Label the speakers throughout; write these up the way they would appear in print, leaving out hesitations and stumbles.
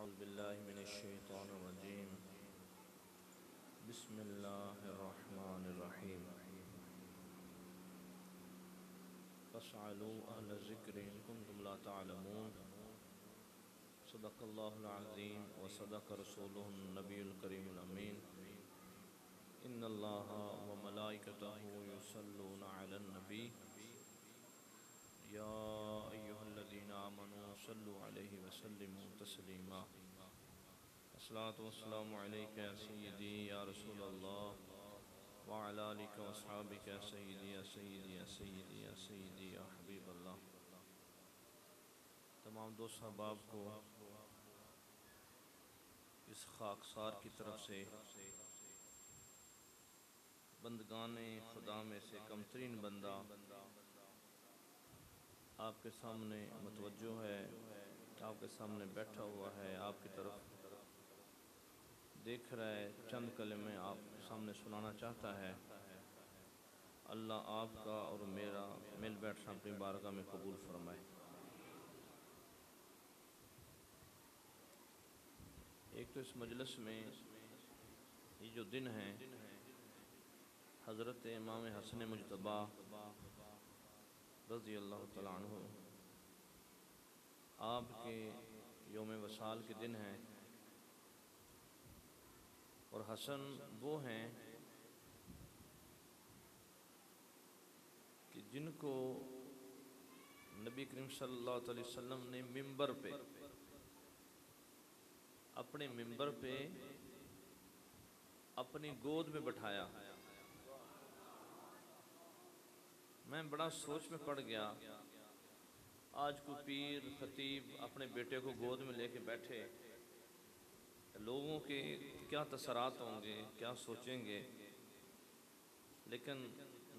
Speaker 1: बिस्मिल्लाहिर्रहमानिर्रहीम। बिस्मिल्लाहिर्रहमानिर्रहीम। फस्अलू अहल ज़िक्रि इन कुन्तुम ला तअलमून। सदक़ल्लाहुल अज़ीम व सदक़ रसूलुहुन नबियुल करीमुल अमीन। इन्नल्लाहा व मलाइकतहु युसल्लूना अलन नबी या अय्युहल्लज़ीना आमनू सल्लु अलैहि व सल्लिमू तस्लीमा। अस्सलातु वस्सलामु अलैका या सय्यदी या रसूलल्लाह व अला आलिका व अस्हाबिका या सय्यदी या सय्यदी या सय्यदी या सय्यदी या हबीबल्लाह। तमाम दोस्त अहबाब को इस खाकसार की तरफ से बंदगाने खुदा में से कमतरीन बंदा आपके सामने मुतवज्जो है, आपके सामने बैठा हुआ है, आपकी तरफ देख रहा है, चंद कलमे आप सामने सुनाना चाहता है। अल्लाह आपका और मेरा मिल बैठना अपनी बारगाह में कबूल फरमाए। एक तो इस मजलिस में ये जो दिन है हज़रत इमाम हसन मुजतबा रज़ी अल्लाह तआला अन्हु आपके यौम वसाल के दिन हैं। और हसन वो हैं कि जिनको नबी करीम सल्लल्लाहु अलैहि वसल्लम ने मिंबर पे, अपने मिंबर पे अपनी गोद में बैठाया। मैं बड़ा सोच में पड़ गया, आज कोई पीर खतीब अपने बेटे को गोद में लेके बैठे, लोगों के क्या तसरात होंगे, क्या सोचेंगे। लेकिन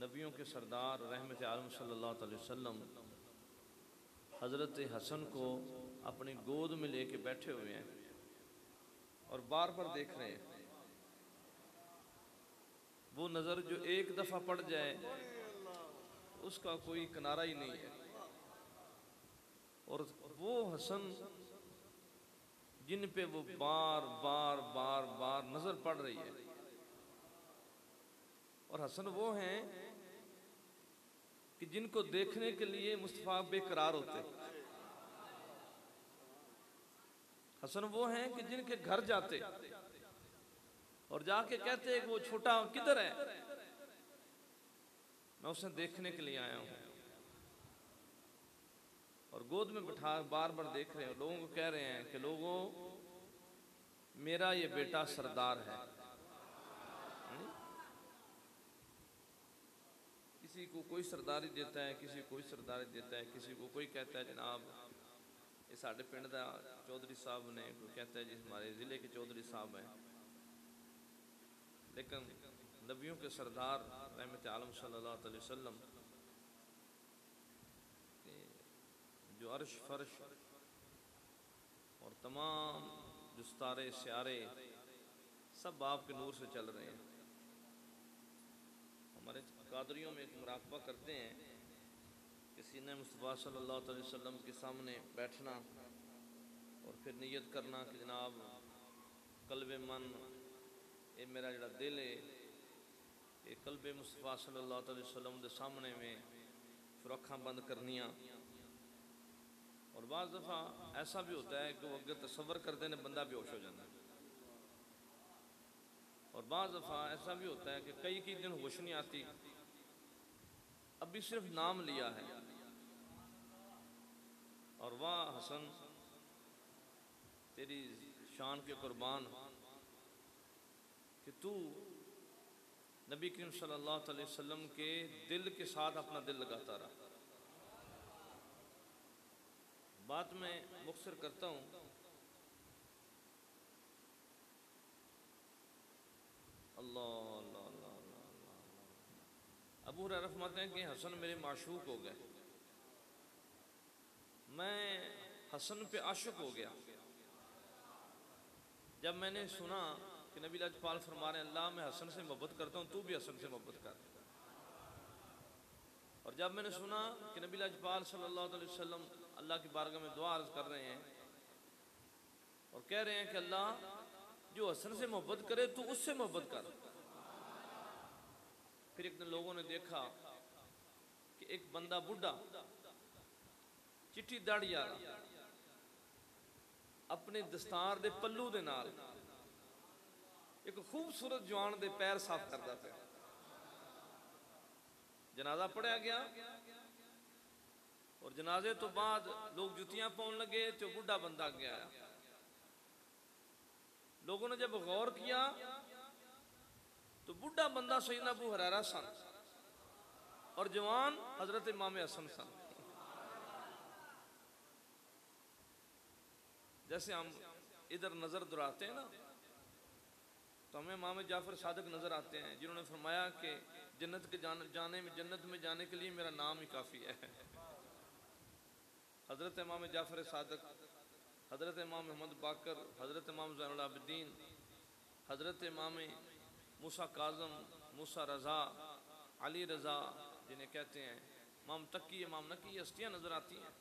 Speaker 1: नबियों के सरदार रहमत आलम सल्लल्लाहु अलैहि वसल्लम हज़रत हसन को अपनी गोद में लेके बैठे हुए हैं और बार बार देख रहे हैं। वो नज़र जो एक दफ़ा पड़ जाए उसका कोई किनारा ही नहीं है। और वो हसन जिन पे वो बार बार बार बार नजर पड़ रही है। और हसन वो हैं कि जिनको देखने के लिए मुस्तफा बेकरार होते। हसन वो हैं कि जिनके घर जाते और जाके कहते कि वो छोटा किधर है, मैं उसे देखने के लिए आया हूं। और गोद में बिठा बार बार देख रहे हैं, लोगों को कह रहे हैं कि लोगों मेरा ये बेटा सरदार है। किसी को कोई सरदारी देता है, किसी को कोई सरदारी देता है, किसी को कोई कहता है जनाब ये साढ़े पिंड का चौधरी साहब ने, कोई कहता है जी हमारे ज़िले के चौधरी साहब हैं। लेकिन नबियों के सरदार रहमत आलम सल्लल्लाहु अलैहि वसल्लम जो अर्श फर्श और तमाम जो सितारे स्यारे सब आपके नूर से चल रहे हैं। हमारे कादरियों में एक मुराकबा करते हैं कि सीने मुस्तफ़ा सल्लल्लाहु अलैहि वसल्लम के सामने बैठना और फिर नियत करना कि जनाब कल्बे मन, ये मेरा जड़ा दिल है, ये कल्बे मुस्तफ़ा सल्लल्लाहु अलैहि वसल्लम के सामने में फिर अखां बंद करनियाँ। और बाज़ दफ़ा ऐसा भी होता है कि वो अगर तसव्वुर करते हैं बंदा बेहोश हो जाता है। और बाज़ दफ़ा ऐसा भी होता है कि कई दिन होश नहीं आती, अभी सिर्फ नाम लिया है। और वाह हसन तेरी शान के कुर्बान कि तू नबी करीम सल्लल्लाहु अलैहि वसल्लम के दिल के साथ अपना दिल लगाता रहा। बात मैं मुख्तसर करता हूँ। अल्लाह अल्लाह अल्लाह अल्लाह। अबू हुरैरा फरमाते हैं कि हसन मेरे माशूक हो गए, मैं हसन पे आशिक हो गया। जब मैंने सुना कि नबी लाजपाल फरमा रहे हैं अल्लाह मैं हसन से मोहब्बत करता हूँ, तू भी हसन से मोहब्बत कर। और जब मैंने सुना कि नबी लाजपाल सल्लल्लाहु अलैहि वसल्लम अल्लाह की बारगाह में दुआ अर्ज कर रहे हैं और कह रहे हैं कि अल्लाह जो हसन से मोहब्बत करे तो उससे मोहब्बत कर। फिर एक दिन लोगों ने देखा कि एक बंदा बुढ़ा चिट्टी दाढ़ी वाला अपने दस्तार दे पल्लू दे नाल एक खूबसूरत जवान दे पैर साफ करता पे। जनाजा पढ़िया गया और जनाजे तो बाद लोग जुतियां पाउन लगे तो बुढ़ा बंदा गया। लोगों ने जब गौर किया तो बुढ़ा बंदा सैयदना अबू हुरैरा सन और जवान हजरत इमाम हसन सन। जैसे हम इधर नजर दुराते हैं ना तो हमें इमाम जाफर सादिक नजर आते हैं जिन्होंने फरमाया कि जन्नत में जाने के लिए मेरा नाम ही काफी है। हजरत इमाम जाफर सादिक, हजरत इमाम मोहम्मद बाकर, हजरत इमाम ज़ैनुल आबिदीन, हजरत इमाम मूसा काज़म, मूसा रज़ा, अली रज़ा जिन्हें कहते हैं, इमाम तकी, इमाम नकी, हस्तियाँ नजर आती हैं।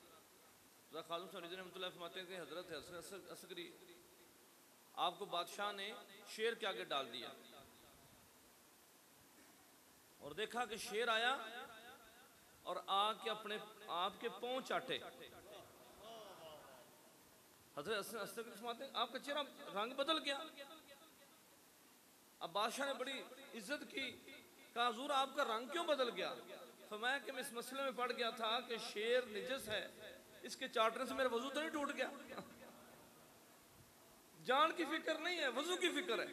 Speaker 1: खालिद रहमतुल्लाह फरमाते हैं कि हजरत हसन असगरी आपको बादशाह ने शेर के आगे डाल दिया और देखा कि शेर आया और आके अपने आपके पांव चाटे। हजरत हसन असगरी फरमाते हैं आपका चेहरा रंग बदल गया। अब बादशाह ने बड़ी इज्जत की, कहा हुजूर आपका रंग क्यों बदल गया? फरमाया कि मैं इस मसले में पड़ गया था कि शेर निजस है, इसके चाटने से मेरा वजू तो नहीं टूट गया। जान की फिक्र नहीं है, वजू की फिक्र है।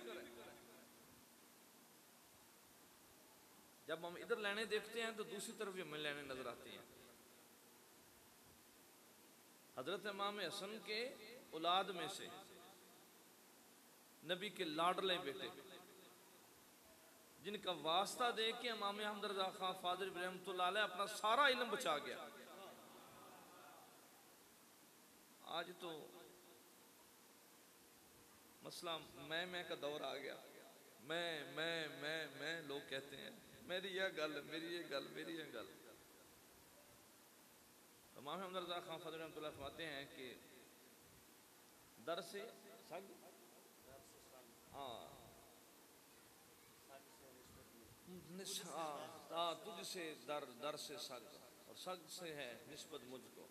Speaker 1: जब हम इधर लेने देखते हैं तो दूसरी तरफ भी हमें लेने नजर आती हैं। हजरत इमाम हसन के औलाद में से नबी के लाडले बेटे जिनका वास्ता दे के इमाम अहमद रज़ा खां फादर रहमतुल्लाह अलैह अपना सारा इल्म बचा गया। आज तो मसला मैं का दौर आ गया। मैं लोग कहते हैं मेरी यह गल, मेरी ये गल, मेरी ये गल। इमाम अहमद रज़ा खां फादर रहमतुल्लाह फरमाते हैं कि दर से सग, तुझसे दर से सग और सग से है निस्बत मुझको,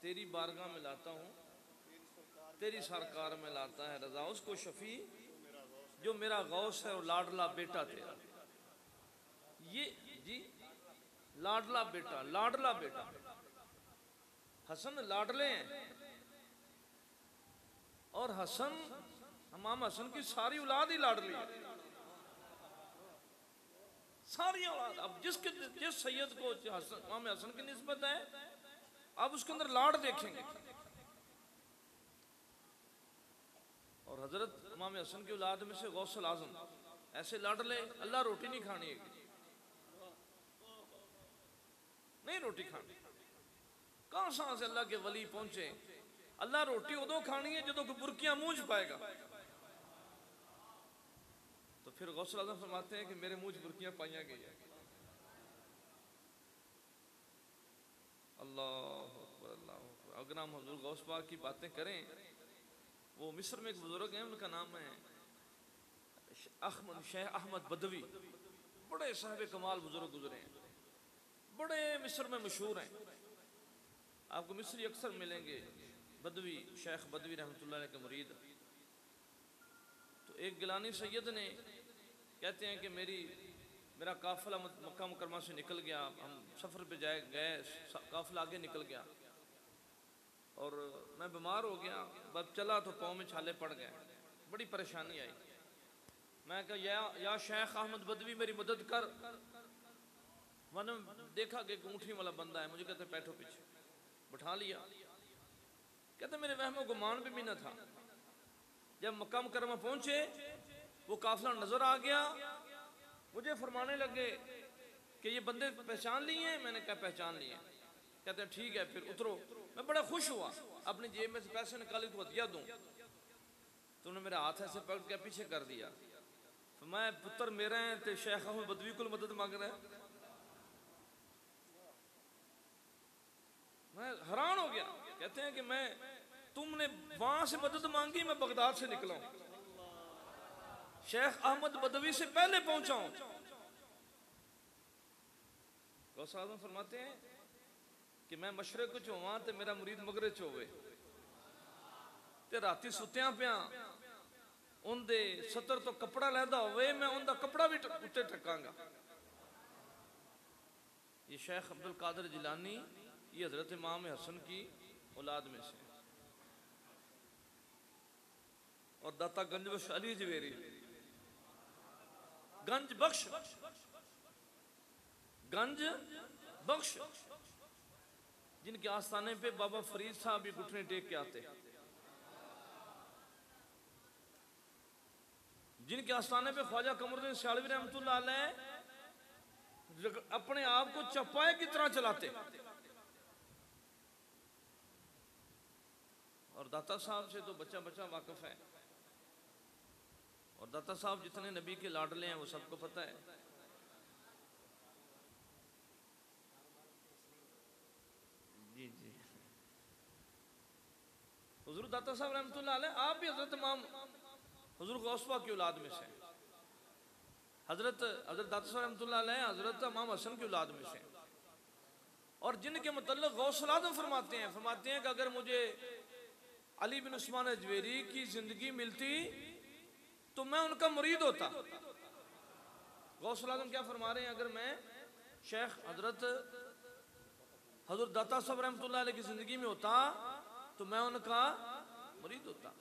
Speaker 1: तेरी बारगाह में लाता हूँ, तेरी सरकार में लाता है रजा उसको शफी जो मेरा गौस है और लाडला बेटा तेरा। ये जी लाडला बेटा, लाडला बेटा। हसन लाडले हैं और हसन, इमाम हसन की सारी औलाद ही लाडली है, सारी औलाद। अब जिस सैयद को इमाम हसन की निस्बत है अब उसके अंदर लाड देखेंगे। और हजरत इमाम हसन की औलाद में से गौसल आजम ऐसे लाडले, अल्लाह रोटी नहीं खानी है, नहीं रोटी खानी। कहां से अल्लाह के वली पहुंचे। अल्लाह रोटी उदो खानी है जो बुरकियां मुंह च पाएगा। तो फिर गौसल आजम फरमाते हैं कि मेरे मुंह च बुरकियां पाइया गई है। अल्लाह अकबर, अल्लाह अकबर। अगर हम हुजूर गौस पाक की बातें करें, वो मिस्र में एक बुजुर्ग हैं, उनका नाम है शेख अहमद बदवी, बड़े साहिब कमाल बुजुर्ग गुजरे हैं, बड़े मिस्र में मशहूर हैं। आपको मिस्री अक्सर मिलेंगे, बदवी, शेख बदवी रहमतुल्लाह अलैह के मुरीद। तो एक गिलानी सैयद ने कहते हैं कि मेरा काफिला मक्का मुकरमा से निकल गया, हम सफ़र पे गए, काफिला आगे निकल गया और मैं बीमार हो गया। बस चला तो पाँव में छाले पड़ गए, बड़ी परेशानी आई। मैं कहा या शेख अहमद बदवी मेरी मदद कर। मैंने देखा कि ऊँटनी वाला बंदा है, मुझे कहते बैठो पीछे, बैठा लिया। कहते मेरे वहमो गुमान भी न था। जब मक्का मुकरमा पहुंचे वो काफिला नजर आ गया, मुझे फरमाने लगे कि ये बंदे पहचान लिए हैं। मैंने कहा पहचान लिए। कहते हैं ठीक है फिर उतरो। मैं बड़ा खुश हुआ, अपनी जेब में से पैसे निकाले तो हदिया दूं, तो उन्होंने मेरा हाथ ऐसे पकड़ के पीछे कर दिया। तो मैं पुत्र मेरे हैं तो शेख अहमद बदवी को मदद मांग रहे हैं। मैं हैरान हो गया। कहते हैं कि मैं, तुमने वहां से मदद मांगी, मैं बगदाद से निकला हूं, शेख अहमद बदवी से पहले पहुंचा हूं। गौस आज़म फरमाते हैं कि मैं मशरक च होवां ते मेरा मुरीद मगरब च होवे ते राती सुत्तियां पिया उनदे सतर तो कपड़ा लैदा होवे, मैं उनका कपड़ा भी उत्ते टकांगा। ये शेख अब्दुल कादिर जिलानी, ये हजरत इमाम हसन की औलाद में से, और दाता गंज बख्श अली जवेरी, गंज बख्श, गंज बख्श, जिनके आस्थाने पे बाबा फरीद साहब भी घुटने टेक के आते, जिनके आस्थाने पे ख्वाजा कमरुद्दीन सियालवी रहमतुल्लाह अलैह अपने आप को चपाए की तरह चलाते। और दाता साहब से तो बच्चा बच्चा वाकिफ है, और दाता साहब जितने नबी के लाडले हैं वो सबको पता है। जी जी, हुजूर दाता साहब रहमतुल्लाह अलैह, आप भी हजरत इमाम हुजूर गौसपा की औलाद में से, हजरत दाता साहब रहमतुल्लाह अलैह हजरत इमाम हसन की औलाद में से, और जिनके मुतल्लिक़ गौसुल आज़म फरमाते हैं कि अगर मुझे अली बिन उस्मान अजवेरी की जिंदगी मिलती तो मैं उनका मुरीद होता। गौसुल आज़म क्या फरमा रहे हैं, अगर मैं शेख हजरत दाता साहब रहमतुल्लाह अलैह की जिंदगी में होता तो मैं उनका मुरीद होता।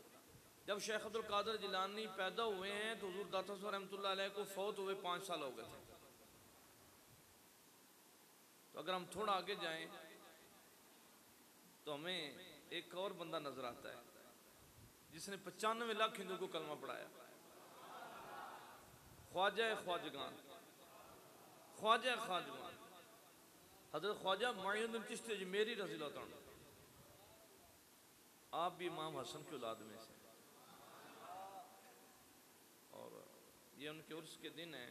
Speaker 1: जब शेख अब्दुल कादिर जिलानी पैदा हुए हैं तो हुजूर दाता साहब रहमतुल्लाह अलैह को फौत हुए 5 साल हो गए थे। तो अगर हम थोड़ा आगे जाएं तो हमें एक और बंदा नजर आता है जिसने 95 लाख हिंदू को कलमा पढ़ाया, ख्वाजा ख्वाजगान, ख्वाजा ख्वाजगान हजरत ख्वाजा मुइनुद्दीन चिश्ती अजमेरी रज़ी अल्लाह तआला। आप भी इमाम हसन की औलाद में से, और ये उनके उर्स के दिन है।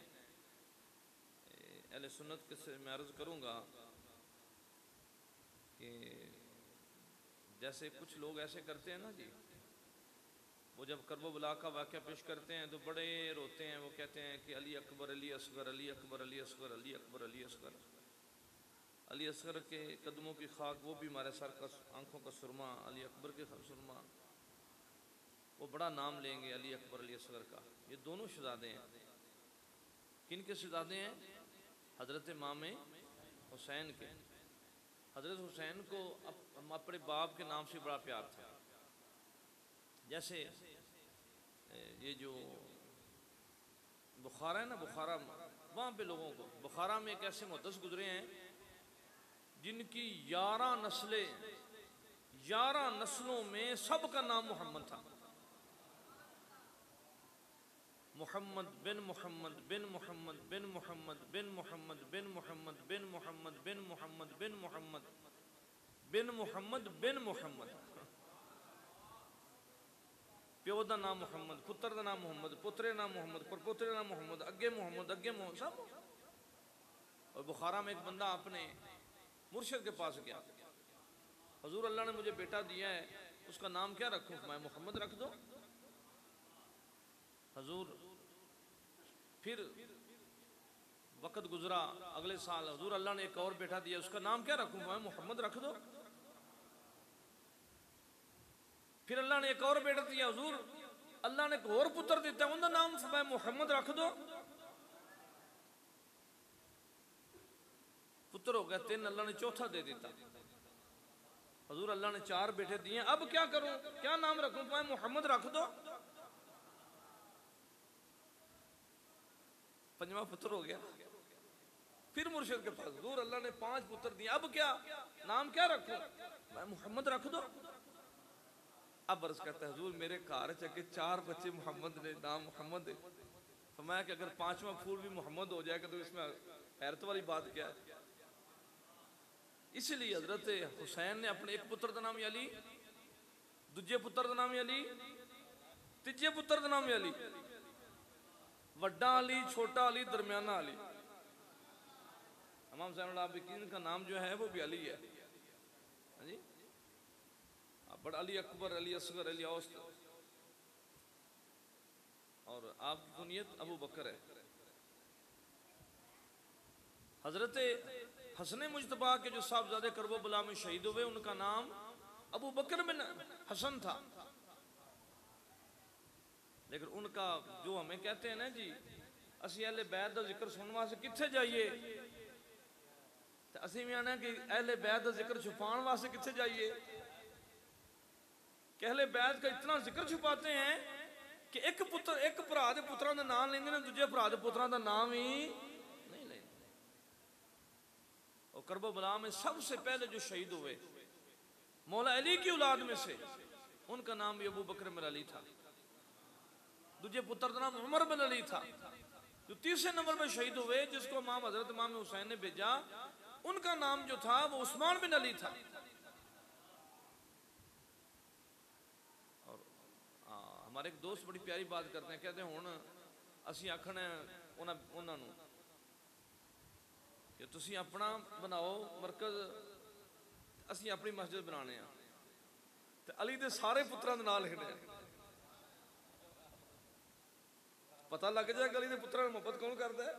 Speaker 1: अहले सुन्नत के से मैं अर्ज़ करूँगा कि जैसे कुछ लोग ऐसे करते हैं ना जी, वो जब करबला का वाक़या पेश करते हैं तो बड़े रोते हैं, वो कहते हैं कि अली अकबर अली असगर, अली अकबर अली असगर, अली अकबर अली असगर। अली असगर के कदमों की खाक, वो भी हमारे सर का आंखों का सुरमा, अली अकबर के सुरमा, वो बड़ा नाम लेंगे अली अकबर अली असगर का। ये दोनों शहजादे हैं। किन के शहजादे हैं? हजरत इमाम हुसैन के। हजरत हुसैन को अपने बाप के नाम से बड़ा प्यार था। जैसे ये जो बुखारा है ना, बुखारा, वहाँ पे लोगों को, बुखारा में एक ऐसे मुहद्दिस गुजरे हैं जिनकी 11 नस्लें, 11 नस्लों में सबका नाम मोहम्मद था। मोहम्मद बिन मोहम्मद बिन मोहम्मद बिन मोहम्मद बिन मोहम्मद बिन मोहम्मद बिन मोहम्मद बिन मोहम्मद बिन मोहम्मद बिन मोहम्मद बिन मोहम्मद। प्यो का नाम मोहम्मद, पुत्र का नाम मोहम्मद, पुत्रे नाम मोहम्मद, परपोत्रे नाम मोहम्मद, अगे मोहम्मद, अगे मोहम्मद, सब। और बुखारा में एक बंदा अपने मुर्शिद के पास गया, हजूर अल्लाह ने मुझे बेटा दिया है, उसका नाम क्या रखूं? मैं मोहम्मद रख दो। हजूर, फिर वक्त गुजरा, अगले साल हजूर अल्लाह ने एक और बेटा दिया, उसका नाम क्या रखूं? मैं मोहम्मद रख दो। फिर अल्लाह ने एक और बेटा दिया, हजूर अल्लाह ने एक और पुत्र दिता, उनका नाम मैं मोहम्मद रख दो। पुत्र हो गया 3, अल्लाह ने चौथा दे दिता। हजूर अल्लाह ने 4 बेटे दिए, अब क्या करूं, क्या नाम रखूं? मैं मोहम्मद रख दो। 5वां पुत्र हो गया। फिर मुर्शिद के पास, हजूर अल्लाह ने 5 पुत्र दिए, अब क्या नाम क्या रखूं? मैं मोहम्मद रख दो। अब अर्ज करता है, हजूर मेरे घर चके 4 बच्चे मोहम्मद ने, नाम मोहम्मद है। फरमाया कि अगर 5वां फूल भी मोहम्मद हो जाएगा तो इसमें हैरत वाली बात क्या है? इसलिए हजरत हुसैन ने अपने एक पुत्र का नाम अली, दूजे पुत्र का नाम अली, तीजे पुत्र का नाम अली, वड्डा अली, छोटा अली, दरमियाना अली। इमाम ज़ैनुल आबिदीन का नाम जो है वो भी अली है। जी, बट अली अकबर, अली असगर, अली औस्त, और आपकी कुनियत अबू बकर है। हजरत हसन मुजतबा के जो साहबजादे करबला में शहीद हुए उनका नाम अबू बकर बिन हसन था। लेकिन उनका जो हमें कहते हैं ना जी, असी अहले बैत का जिक्र सुनने वास्ते किथे जाइए, तो असी भी आना कि अहले बैत का जिक्र छुपाने वास्ते किथे जाइए। कि अहले बैत का इतना जिक्र छुपाते हैं कि एक पुत्र, एक भरा के पुत्रां का नाम लेंगे ना, दूजे भरा के पुत्रां का नाम ही नहीं लेंगे। और करबला में सबसे पहले जो शहीद हुए मौला अली की औलाद में से, उनका नाम भी अबू बकर बिन अली था। दूजे पुत्र का नाम उमर बिन अली था। जो तीसरे नंबर पर शहीद हुए, जिसको इमाम हजरत इमाम हुसैन ने भेजा, उनका नाम जो था वो उस्मान बिन अली था। और हमारे एक दोस्त बड़ी प्यारी बात करते हैं, कहते हैं हुण असी आखना उन्होंने कि तुसी अपना बनाओ मरकज, असी अपनी मस्जिद बनाने, तो अली दे सारे पुत्रां दे नाम लिखने। पता लग जाए अली दे पुत्रां नाल मुहब्बत कौन करता है।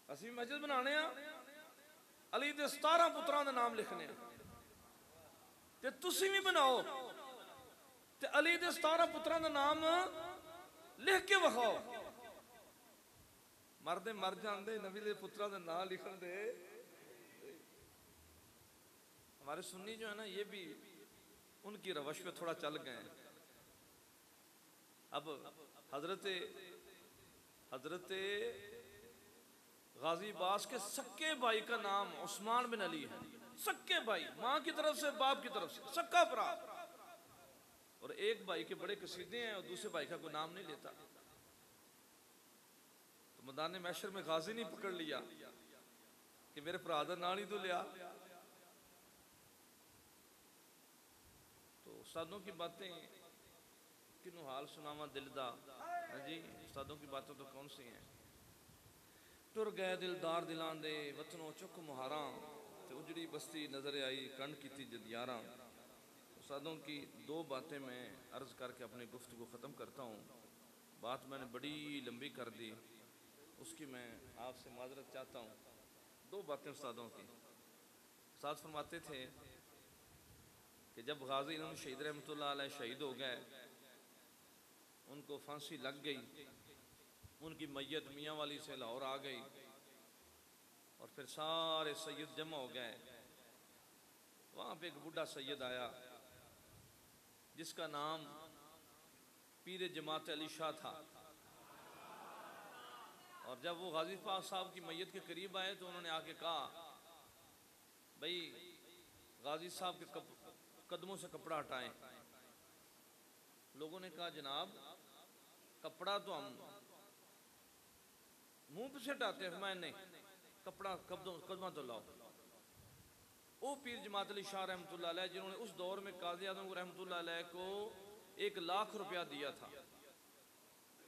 Speaker 1: असी मस्जिद बनाने, अली दे 17 पुत्रां दे नाम लिखने, ते तुसी भी बनाओ, ते अली दे 17 पुत्रां दे नाम लिख के विखाओ। मरदे मर जाते, नबी दे पुत्रां दे नाम लिखन दे। हमारे सुन्नी जो है ना, ये भी उनकी रवश पे थोड़ा चल गए। अब हजरत गाजी बास के सक्के भाई का नाम उस्मान बिन अली है। सक्के भाई, माँ की तरफ से, बाप की तरफ से, सक्का भरा। और एक भाई के बड़े कसीदे हैं और दूसरे भाई का कोई नाम नहीं लेता। तो मैदान मैशर में गाजी नहीं पकड़ लिया कि मेरे भरा दा नाम ही तो लिया। तो उस्तादों की बातें किनू हाल सुनावा दिल दा जी। उस्तादों की बातें तो कौन सी हैं। टुर गए दिलदार दिलां दे वतनों चुक मुहारा, ते उजड़ी बस्ती नजर आई कंड की जदियारा। उस्तादों की दो बातें मैं अर्ज़ करके अपनी गुफ्तगू ख़त्म करता हूँ। बात मैंने बड़ी लंबी कर दी, उसकी मैं आपसे माजरत चाहता हूँ। दो बातें उस्तादों की। उस्ताद फरमाते थे कि जब गाजी इल्म शहीद रहमतुल्लाह अलैह शहीद हो गए, उनको फांसी लग गई, उनकी मैयत मियाँ वाली से लाहौर आ गई, और फिर सारे सैयद जमा हो गए। वहाँ पे एक बूढ़ा सैयद आया जिसका नाम पीर जमात अली शाह था। और जब वो गाजी पाक साहब की मैयत के करीब आए तो उन्होंने आके कहा, भाई गाजी साहब के कदमों से कपड़ा हटाएं। लोगों ने कहा, जनाब कपड़ा तो हम मुंह से हटाते हैं। मैं नहीं, कपड़ा कदमों तो लाओ। वो पीर जमात अली शाह रहमतुल्लाह अलैह, जिन्होंने उस दौर में काज़ी आज़म रहमतुल्लाह अलैह को 1 लाख रुपया दिया था,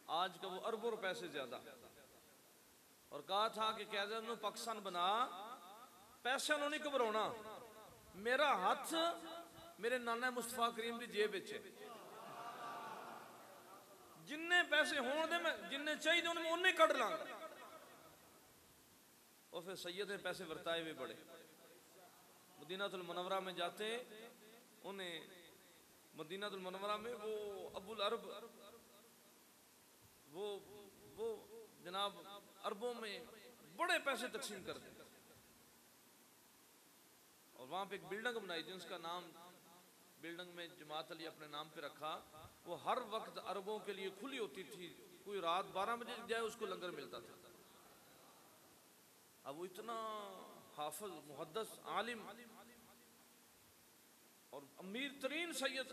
Speaker 1: आज का वो अरबों रुपए से ज्यादा, और कहा था कि काज़ी आज़म पाकिस्तान बना, पैसे उन्होंने घबराना, मेरा हाथ मेरे नाना मुस्तफा करीम की जेब विच है, जिन्ने पैसे होने दे मैं जिन्ने चाहिए उन्हें उन्ने कट लांगा। और फिर सैयद ने पैसे वरताए भी बड़े। मदीनातुल मुनव्वरा में जाते, उन्हें मदीनातुल मुनव्वरा में वो अबुल अरब, वो जनाब अरबों में बड़े पैसे तकसीम कर देते। और वहाँ पे एक बिल्डिंग बनाई जिसका नाम, बिल्डिंग में जमात अली अपने नाम पे रखा। वो हर वक्त अरबों के लिए खुली होती थी, कोई रात 12 बजे जाए उसको लंगर मिलता था। अब वो इतना हाफिज, मुहद्दिस, आलिम और अमीर तरीन सैयद।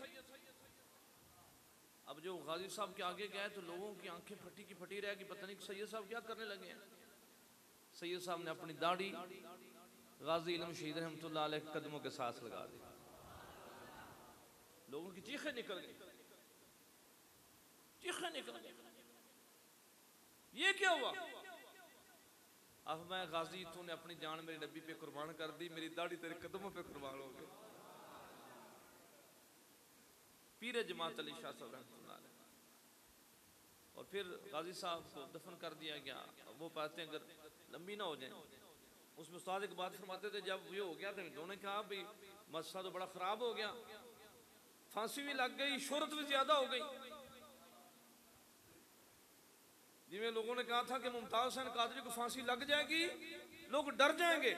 Speaker 1: अब जो गाजी साहब के आगे गए तो लोगों की आंखें फटी की फटी रह गई, पता नहीं सैयद साहब क्या करने लगे हैं। सैयद साहब ने अपनी दाढ़ी गाजी इल्म शहीद रहमतुल्लाह अलैह के कदमों के साथ लगा दी। लोगों की चीखें निकल गई, चीखें निकल गई, ये क्या हुआ। अब मैं गाजी, तूने अपनी जान मेरी नबी पे कुर्बान कर दी, मेरी दाढ़ी तेरे कदमों पे कुर्बान हो गई। पीर जमात अली शाह साहब रहमतुल्लाह अलैह। और फिर गाजी साहब को दफन कर दिया गया। वो बातें अगर लंबी ना हो जाए, उसमें उस्ताद एक बात फरमाते थे, जब ये हो गया तो उन्होंने कहा भाई मसला तो बड़ा ख़राब हो गया, फांसी भी लग गई, शोहरत भी ज़्यादा हो गई। जिन्हें लोगों ने कहा था कि मुमताज हुसैन कादरी को फांसी लग जाएगी, लोग डर जाएंगे।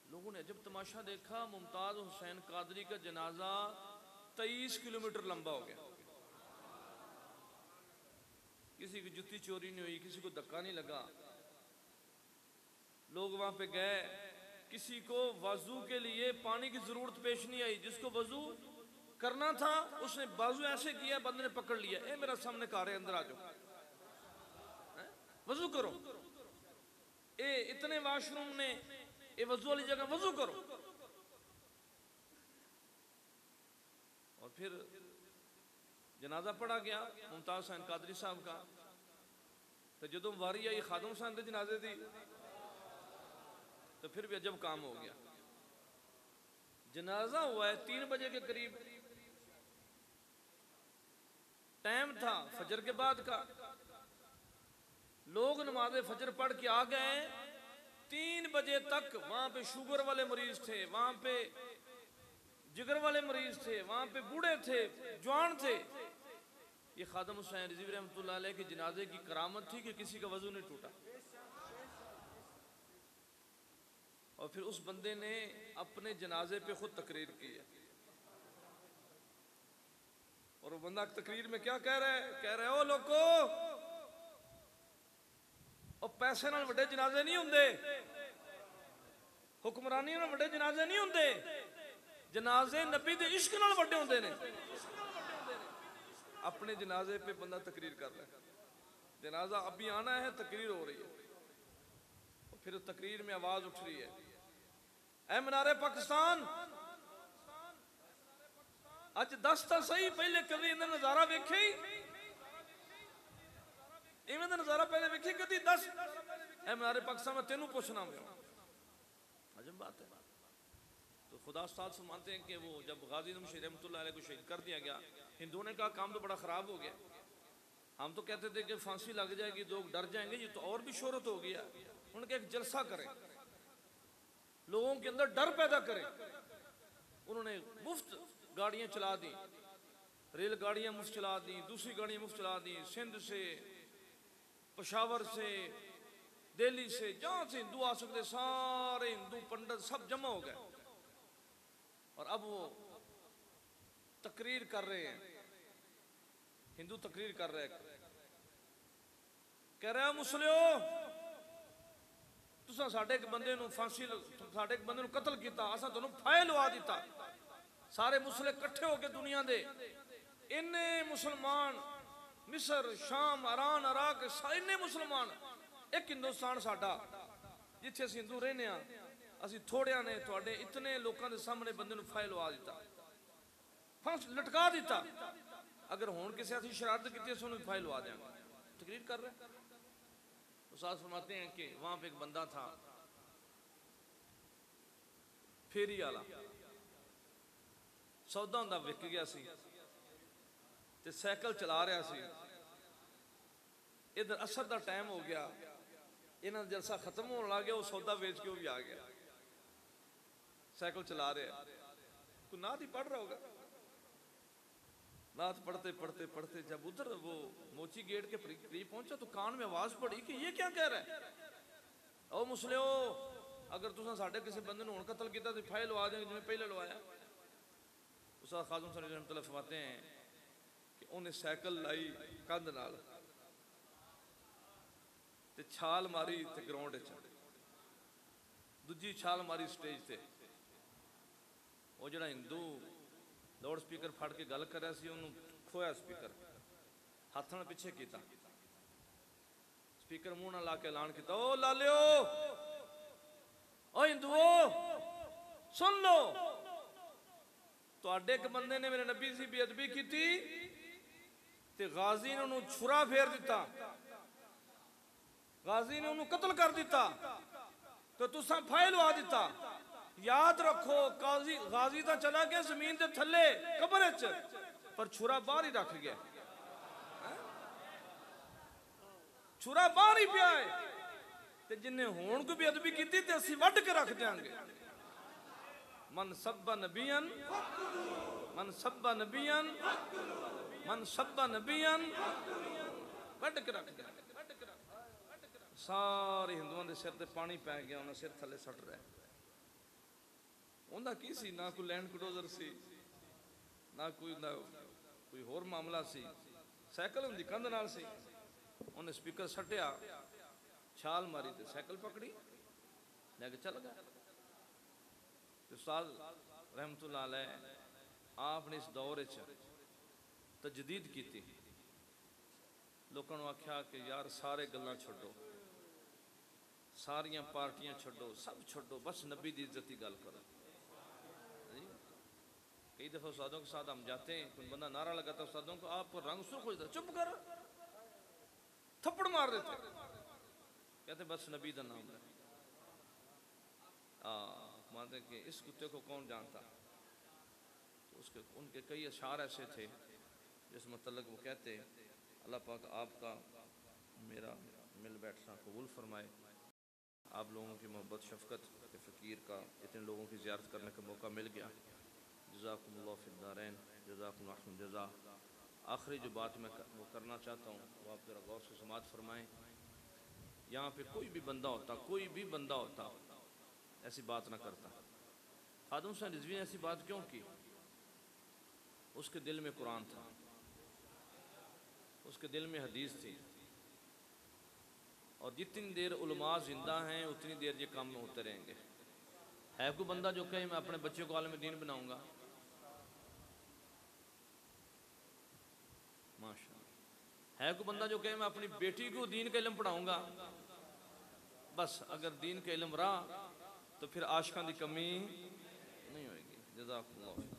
Speaker 1: लोगों ने जब तमाशा देखा, मुमताज हुसैन कादरी का जनाजा 23 किलोमीटर लंबा हो गया। किसी की जुत्ती चोरी नहीं हुई, किसी को धक्का नहीं लगा। लोग वहां पे गए, किसी को वजू के लिए पानी की जरूरत पेश नहीं आई। जिसको वजू करना था उसने बाजू ऐसे किया, बंदे ने पकड़ लिया, ए मेरा सामने कार है, अंदर आ जाओ, वजू करो। ए इतने वाशरूम ने, ए वजू वाली जगह वजू करो। और फिर जनाजा पढ़ा गया मुमताज हुसैन कादरी साहब का। तो जो वारी आई खादम हुसैन के जनाजे दी, तो फिर भी अजब काम हो गया। जनाजा हुआ है 3 बजे के करीब, टाइम था फजर के बाद का। लोग नमाज फजर पढ़ के आ गए। 3 बजे तक वहां पे शुगर वाले मरीज थे, वहां पे जिगर वाले मरीज थे, वहां पे बूढ़े थे, जवान थे। ये खादम हुसैन रिजवी रहमतुल्लाह अलैह के जनाजे की करामत थी कि किसी का वजू नहीं टूटा। और फिर उस बंदे ने अपने जनाजे पे खुद तकरीर की है। और वो बंदा तकरीर में क्या कह रहा है? कह रहा है, ओ लोगो, और पैसे नाल वड्डे जनाजे नहीं हुंदे, हुक्मरानी नाल वड्डे जनाजे नहीं हुंदे, जनाजे नबी दे इश्क नाल वड्डे हुंदे ने। अपने जनाजे पे बंदा तकरीर कर रहा है। जनाजा अभी आना है, तकरीर हो रही है। और फिर तकरीर में आवाज उठ रही है, ऐ मीनारे पाकिस्तान, अज दस तो सही, पहले कभी इन्हें नजारा वेखे ही, इवें दा नजारा पहले वेखे कभी? दस। ऐ मीनारे पाकिस्तान, मैं तेनू पूछना मैं। अजब बात है। तो खुदा उस्ताद फरमाते हैं कि वो जब गाजी नमशीर रहमतुल्लाह अलैह को शहीद कर दिया गया, हिंदुओं ने कहा काम तो बड़ा खराब हो गया। हम तो कहते थे कि फांसी लग जाएगी, लोग डर जाएंगे, ये तो और भी शोहरत हो गया। उनके एक जलसा करें, लोगों के अंदर डर पैदा करें। उन्होंने मुफ्त गाड़ियां चला दी, रेलगाड़ियां मुफ्त चला दी, दूसरी गाड़ियां मुफ्त चला दी। सिंध से, पेशावर से, दिल्ली से, जहां से हिंदू आ सकते सारे हिंदू पंडित सब जमा हो गए। और अब वो तकरीर कर रहे हैं, हिंदू तकरीर कर रहे हैं, कह रहे हैं, मुसलियो, तुसा साडे एक बंदे नूं फांसी, साडे एक बंदे नूं कतल किया, असां तुहानूं फाहे लवा दिता। सारे मुसले इकट्ठे होके दुनिया दे इन्ने मुसलमान, मिस्र, शाम, ईरान, इराक, इन्ने मुसलमान, एक हिंदुस्तान साडा जिथे असीं हिंदू रहने आ, असीं थोड़िया ने तुहाडे इतने लोगों के सामने बंदे नूं फाहे लवा दिता, फांसी लटका दिता। अगर हुण किसी असीं शरारत की असीं उन्हें फाहे लवा देंगे। तकरीर कर रहे हैं। उस्ताद फरमाते हैं कि वहां पे एक बंदा था, फेरी वाला, सौदा हुंदा विक गया सी ते साइकिल चला रहा सी। इधर असर का टाइम हो गया, इन्हां दा जलसा खत्म होने लग गया, वो सौदा बेच के वो भी आ गया, साइकिल चला रहा। कोई नात ही पढ़ रहा होगा। नात पढ़ते पढ़ते पढ़ते जब उधर वो मोची गेट के करीब पहुंचा तो कान में आवाज पड़ी कि ये क्या कह रहा है? ओ मुसलियो, अगर तुसा साडे किसी बंदे नूं हुण कतल किया तो फाहे लवा देंगे जिवें पहले लवाया। उस्ताद खादम हुसैन रहमतुल्लाह फरमाते हैं कि उन्हें साइकिल लाई कंध नाल ते छाल मारी ते ग्राउंड च, दूजी छाल मारी स्टेज ते। वो जिहड़ा हिंदू लाउड स्पीकर फड़ के गल कर रहा सी, उन्होंने खोया स्पीकर, हाथ नाल पिछे किया, स्पीकर मुंह नाल ला के ऐलान किया, ओ लालियो, ओ हिंदुओ सुन लो, तुहाडे एक बंदे ने मेरे नबी दी बेअदबी की ते गाजी ने उन्होंने छुरा फेर दिता, गाजी ने उन्होंने कतल कर दिता, तो तुसा फाहे लवा दिता। याद रखो गाजी गाजी तो चला गया जमीन के थले कब्र च, पर छुरा बाहर ही रख गया। छुरा बाहर ही पिया है, ते जिन्हें होण को बेअदबी की ते असी वट के रख देंगे। मन सब्बा नबियन, मन सब्बा नबियन, मन सब्बा नबियन, वट के रख देंगे। सारे हिंदुओं के सिर ते पानी पै गया, उन्हें सिर थले सट रहा। उन्हें की सी, ना कोई लैंड क्रूजर सी, ना कोई होर मामला सी, साइकिल उनकी कंध नाल सी। उन्हें स्पीकर सटिया, छाल मारी ते साइकिल पकड़ी, लेके चल गया। उस्ताद रहमतुल्लाह अलैह आपने इस दौर तजदीद की, लोगों आख्या कि यार सारे गल्लां छड्डो, सारियां पार्टियां छड्डो, सब छड्डो, बस नबी की इज्जत की गल करो। कई दफा उस्तादों के साथ हम जाते हैं, कोई बंदा नारा लगाता उस्तादों को, आप रंग सुर्ख हो जाता, चुप कर, थप्पड़ मार देते, कहते बस नबी का नाम है। मानते कि इस कुत्ते को कौन जानता। तो उसके उनके कई अशार ऐसे थे जिस मतलब वो कहते, अल्लाह पाक आपका मेरा मिल बैठना कबूल फरमाए, आप लोगों की मोहब्बत शफ़क़त के फ़कीर का इतने लोगों की ज़ियारत करने का मौका मिल गया। जज़ाकुमुल्लाह फ़िद्दारैन, जज़ाकुमुल्लाह अहसन जज़ा। आखिरी जो बात मैं वो करना चाहता हूँ वो आप ज़रा गौर से समाअत फरमाएँ। यहाँ पे कोई भी बंदा होता, कोई भी बंदा होता ऐसी बात ना करता। खादिम हुसैन रिज़वी ने ऐसी बात क्यों की? उसके दिल में कुरान था, उसके दिल में हदीस थी, और जितनी देर उलमा जिंदा हैं उतनी देर ये काम होते रहेंगे। है कोई बंदा जो कहे मैं अपने बच्चे को आलिम दीन बनाऊंगा? माशाअल्लाह। है कोई बंदा जो कहे मैं अपनी बेटी को दीन का इल्म पढ़ाऊंगा? बस अगर दीन का इल्म रहा तो फिर आशिकां की कमी नहीं होगी। जज़ाकुमुल्लाह।